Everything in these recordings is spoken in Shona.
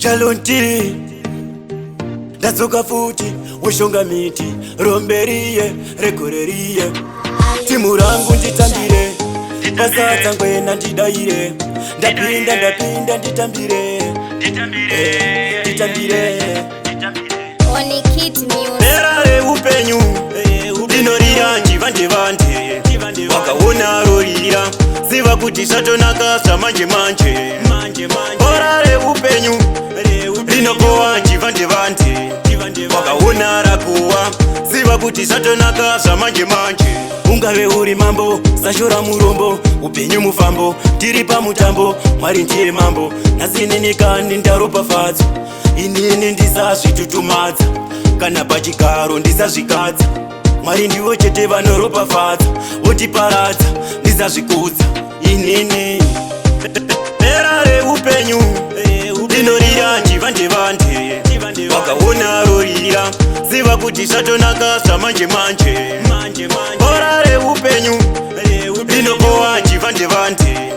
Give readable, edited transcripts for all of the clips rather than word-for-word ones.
Jarllon T ndadzoka futi ushonga miti romberiye rekoreriye timu rangu nditambire pasatsa ngwena ndidaire ndapinda nditambire OnikidMusiq Bhera reupenyu rinorira njivande vande wakaona rorira ziva kuti zvatonaka zvamanje manje bhora reupenyu rinokowa njivande vande wakaona rakowa ziva kuti zvatonaka zvamanje manje ungave uri mambo sashora murombo upenyu mufambo tiri pamutambo mwari ndiye mambo nhasi nenikani ndaropafadza inini ndisazvitutumadza kana pachigaro ndisazvikadza mwari ndivo chete vanoropafadza votiparadza ndisazvikudza inini bhera reupenyu rinorira njivande vande wakaona rorira ziva kuti zvatonaka zvamanje manje bhora reupenyu rinokowa njivande vande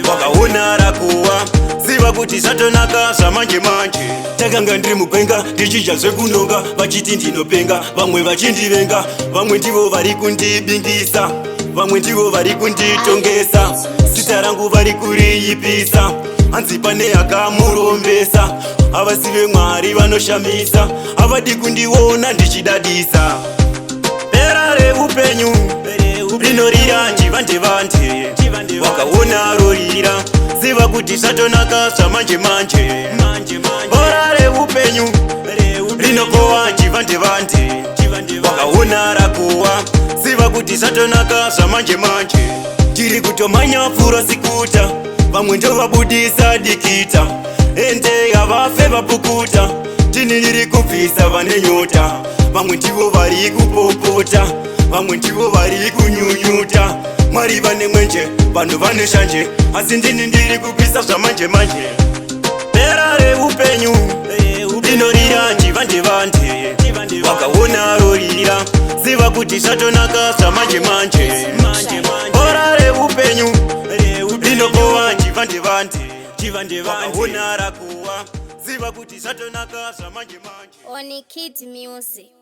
wakaona rakowa ziva kuti zvatonaka zvamanje manje takanga ndiri mugwenga ndichidya zvekunonga vachiti ndinopenga vamwe vachindivenga vamwe ndivo vari kundibingisa vamwe ndivo vari kunditongesa zita rangu vari kuriipisa hanzi pane akamurombesa havasive mwari vanoshamisa havadi kundiona ndichidadisa bhera reupenyu rinorira njivande vande wakaona rorira ziva kuti zvatonaka zvamanje manje bhora reupenyu rinokowa njivande vande wakaona rakowa ziva kuti zvatonaka zvamanje manje tiri kutomhanya pfuura sikuta vamwe ndovabudisa dikita ende havafe vapukuta tini riri kubvisa vane nyota vamwe ndivo vari kupopota vamwe ndivo vari kunyunyuta mwari vane mwenje vanhu vane shanje asi ndini ndiri kupisa zvamanje manje bhera reupenyu rinorira njivande vande wakaona rorira ziva kuti zvatonaka zvamanje manje bhora reupenyu rinokowa njivande vande wakaona rakowa ziva kuti zvatonaka zvamanje manje OnikidMusiq.